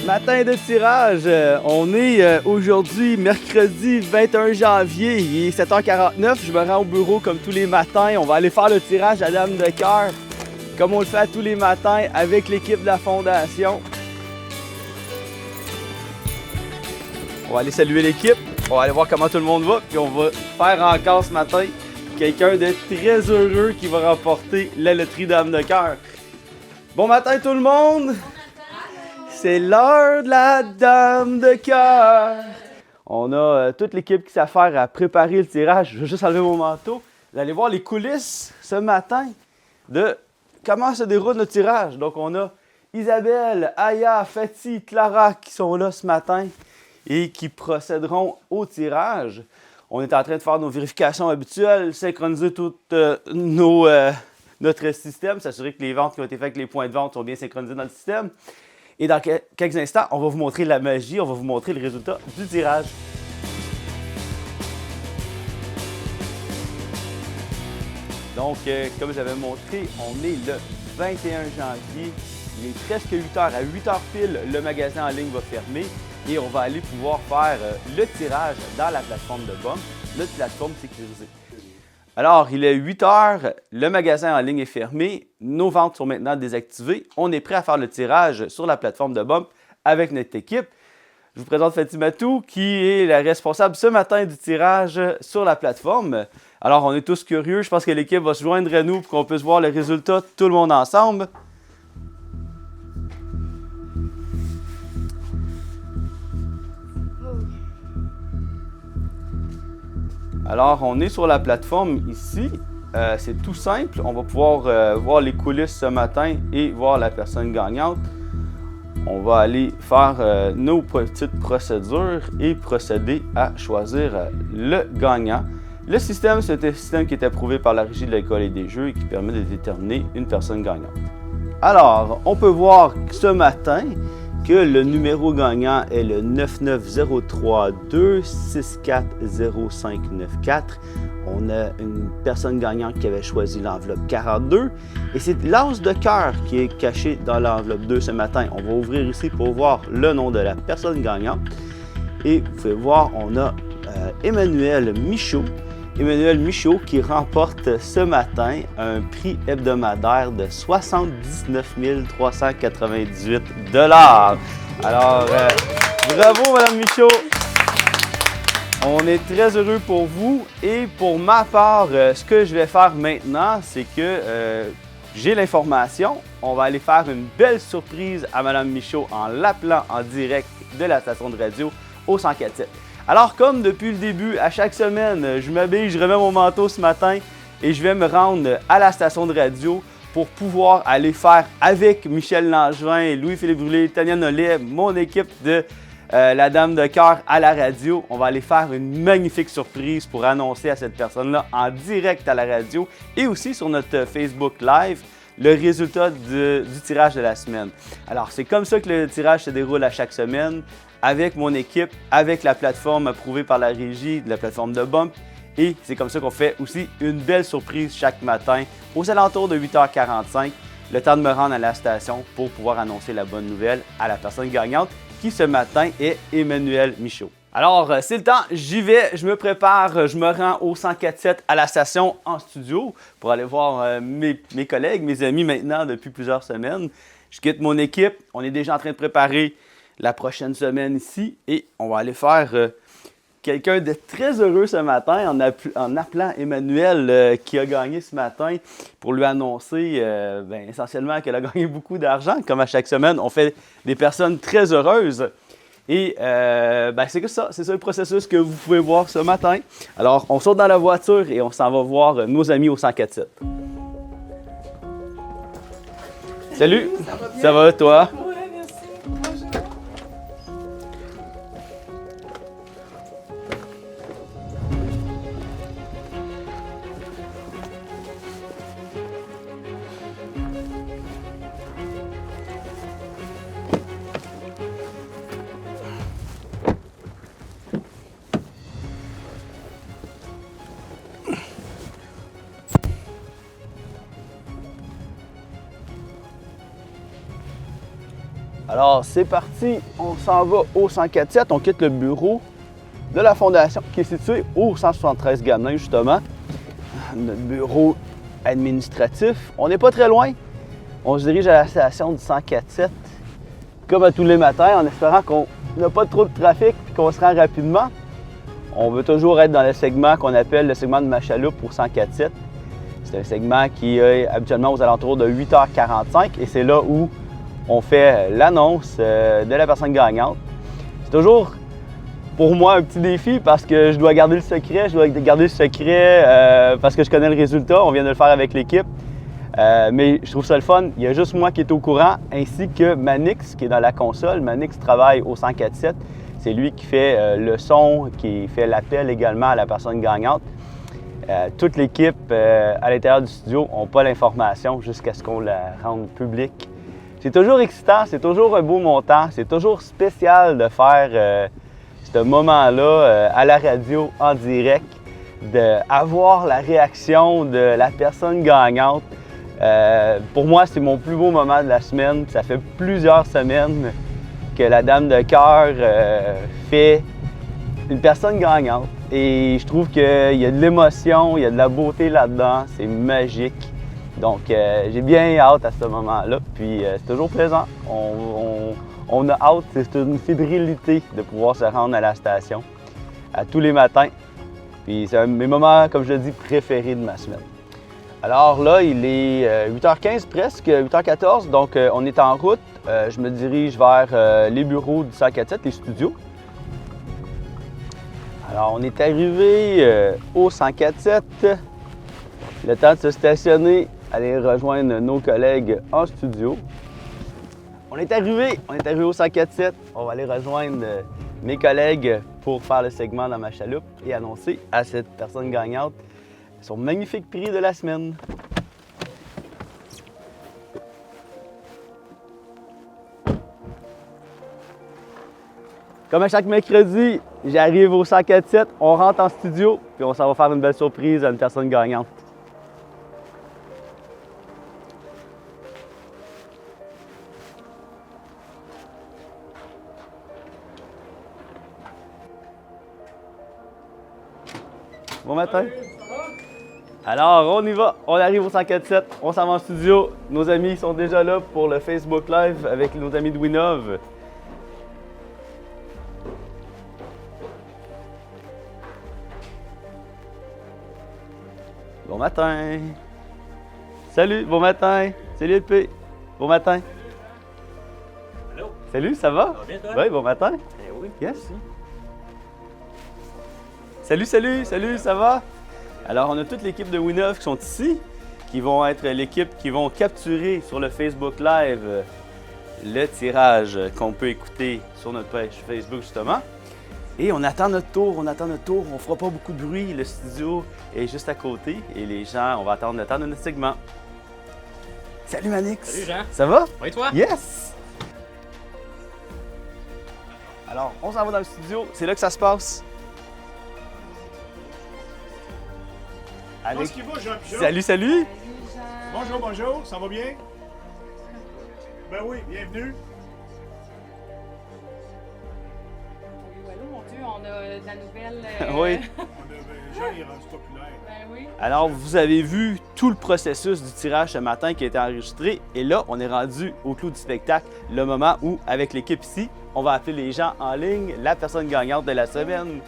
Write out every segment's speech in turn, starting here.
Matin de tirage, on est aujourd'hui mercredi 21 janvier, il est 7h49, je me rends au bureau comme tous les matins, on va aller faire le tirage à Dame de cœur, comme on le fait tous les matins avec l'équipe de la Fondation. On va aller saluer l'équipe, on va aller voir comment tout le monde va, puis on va faire encore ce matin quelqu'un de très heureux qui va remporter la loterie Dame de cœur. Bon matin tout le monde! C'est l'heure de la Dame de cœur! On a toute l'équipe qui s'affaire à préparer le tirage. Je vais juste enlever mon manteau. Vous allez voir les coulisses ce matin de comment se déroule le tirage. Donc on a Isabelle, Aya, Fatih, Clara qui sont là ce matin et qui procéderont au tirage. On est en train de faire nos vérifications habituelles, synchroniser tout notre système, s'assurer que les ventes qui ont été faites avec les points de vente sont bien synchronisés dans le système. Et dans quelques instants, on va vous montrer la magie, on va vous montrer le résultat du tirage. Donc, comme j'avais montré, on est le 21 janvier. Il est presque 8 h. À 8 h pile, le magasin en ligne va fermer et on va aller pouvoir faire le tirage dans la plateforme de Bump, notre plateforme sécurisée. Alors, il est 8 h, le magasin en ligne est fermé, nos ventes sont maintenant désactivées. On est prêt à faire le tirage sur la plateforme de Bump avec notre équipe. Je vous présente Fatih Matou, qui est la responsable ce matin du tirage sur la plateforme. Alors, on est tous curieux. Je pense que l'équipe va se joindre à nous pour qu'on puisse voir le résultat tout le monde ensemble. Alors, on est sur la plateforme ici. C'est tout simple. On va pouvoir voir les coulisses ce matin et voir la personne gagnante. On va aller faire nos petites procédures et procéder à choisir le gagnant. Le système, c'est un système qui est approuvé par la Régie de l'Alcool et des Jeux et qui permet de déterminer une personne gagnante. Alors, on peut voir ce matin que le numéro gagnant est le 99032640594. On a une personne gagnante qui avait choisi l'enveloppe 42 et c'est l'as de cœur qui est caché dans l'enveloppe 2 ce matin. On va ouvrir ici pour voir le nom de la personne gagnante et vous pouvez voir, on a Emmanuel Michaud. Emmanuel Michaud qui remporte ce matin un prix hebdomadaire de 79 398 $. Alors, bravo Madame Michaud! On est très heureux pour vous et pour ma part, ce que je vais faire maintenant, c'est que j'ai l'information. On va aller faire une belle surprise à Madame Michaud en l'appelant en direct de la station de radio au 104.7. Alors, comme depuis le début, à chaque semaine, je m'habille, je remets mon manteau ce matin et je vais me rendre à la station de radio pour pouvoir aller faire avec Michel Langevin, Louis-Philippe Brûlé, Tania Nollet, mon équipe de la Dame de cœur à la radio. On va aller faire une magnifique surprise pour annoncer à cette personne-là en direct à la radio et aussi sur notre Facebook Live le résultat du tirage de la semaine. Alors, c'est comme ça que le tirage se déroule à chaque semaine, avec mon équipe, avec la plateforme approuvée par la régie, la plateforme de Bump. Et c'est comme ça qu'on fait aussi une belle surprise chaque matin aux alentours de 8 h 45, le temps de me rendre à la station pour pouvoir annoncer la bonne nouvelle à la personne gagnante qui ce matin est Emmanuel Michaud. Alors, c'est le temps, j'y vais, je me prépare, je me rends au 104.7 à la station en studio pour aller voir mes collègues, mes amis maintenant depuis plusieurs semaines. Je quitte mon équipe, on est déjà en train de préparer la prochaine semaine ici et on va aller faire quelqu'un de très heureux ce matin en appelant Emmanuel qui a gagné ce matin pour lui annoncer essentiellement qu'elle a gagné beaucoup d'argent. Comme à chaque semaine, on fait des personnes très heureuses. Et c'est ça le processus que vous pouvez voir ce matin. Alors, on saute dans la voiture et on s'en va voir nos amis au 104.7. Salut! Ça va toi? Alors, c'est parti, on s'en va au 104.7, on quitte le bureau de la Fondation qui est situé au 173 Gamelin, justement. Notre bureau administratif. On n'est pas très loin. On se dirige à la station du 104.7, comme à tous les matins, en espérant qu'on n'a pas trop de trafic et qu'on se rend rapidement. On veut toujours être dans le segment qu'on appelle le segment de Machaloupe pour 104.7. C'est un segment qui est habituellement aux alentours de 8h45 et c'est là où on fait l'annonce de la personne gagnante. C'est toujours pour moi un petit défi parce que je dois garder le secret. Parce que je connais le résultat. On vient de le faire avec l'équipe. Mais je trouve ça le fun. Il y a juste moi qui est au courant ainsi que Manix qui est dans la console. Manix travaille au 104.7. C'est lui qui fait le son, qui fait l'appel également à la personne gagnante. Toute l'équipe à l'intérieur du studio n'a pas l'information jusqu'à ce qu'on la rende publique. C'est toujours excitant, c'est toujours un beau montant, c'est toujours spécial de faire ce moment-là à la radio en direct, d'avoir la réaction de la personne gagnante. Pour moi, c'est mon plus beau moment de la semaine. Ça fait plusieurs semaines que la Dame de cœur fait une personne gagnante. Et je trouve qu'il y a de l'émotion, il y a de la beauté là-dedans, c'est magique. Donc, j'ai bien hâte à ce moment-là. Puis, c'est toujours plaisant. On a hâte, c'est une fébrilité de pouvoir se rendre à la station à tous les matins. Puis, c'est un de mes moments, comme je le dis, préférés de ma semaine. Alors là, il est 8h15 presque, 8h14, donc on est en route. Je me dirige vers les bureaux du 104.7, les studios. Alors, on est arrivé au 104.7. Le temps de se stationner, aller rejoindre nos collègues en studio. On est arrivé au 104.7. On va aller rejoindre mes collègues pour faire le segment dans ma chaloupe et annoncer à cette personne gagnante son magnifique prix de la semaine. Comme à chaque mercredi, j'arrive au 104.7, on rentre en studio, puis on s'en va faire une belle surprise à une personne gagnante. Bon matin. Alors, on y va. On arrive au 104.7, on s'en va en studio. Nos amis sont déjà là pour le Facebook Live avec nos amis de Winov. Bon matin. Salut, bon matin. Salut LP. Bon matin. Allô? Salut, ça va? Ça va bien, toi? Oui, bon matin. Eh oui. Yes. Salut, ça va? Alors, on a toute l'équipe de Winov qui sont ici, qui vont être l'équipe qui vont capturer sur le Facebook Live le tirage qu'on peut écouter sur notre page Facebook, justement. Et on attend notre tour, on fera pas beaucoup de bruit, le studio est juste à côté et les gens, on va attendre le temps de notre segment. Salut Manix! Salut Jean! Ça va? Oui, toi? Yes! Alors, on s'en va dans le studio, c'est là que ça se passe. Comment est-ce qu'il va, Jean Pigeon? Salut! Bonjour, ça va bien? Ben oui, bienvenue. Allô, mon Dieu, on a de la nouvelle. Oui. Jean est rendu populaire. Ben oui. Alors, vous avez vu tout le processus du tirage ce matin qui a été enregistré. Et là, on est rendu au clou du spectacle, le moment où, avec l'équipe ici, on va appeler les gens en ligne, la personne gagnante de la semaine.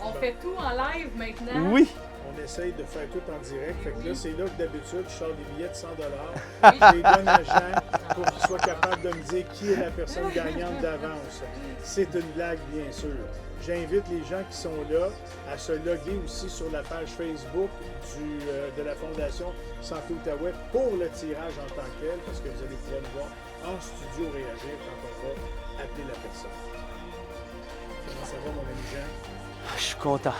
On fait tout en live maintenant. Oui! On essaye de faire tout en direct. Fait que là, c'est là que d'habitude, je sors des billets de 100 $. Oui. Je les donne à Jean pour qu'il soit capable de me dire qui est la personne gagnante d'avance. C'est une blague, bien sûr. J'invite les gens qui sont là à se loguer aussi sur la page Facebook de la Fondation Santé Outaouais pour le tirage en tant que tel, parce que vous allez pouvoir nous voir en studio réagir quand on va appeler la personne. Comment ça va, mon ami Jean? Je suis content.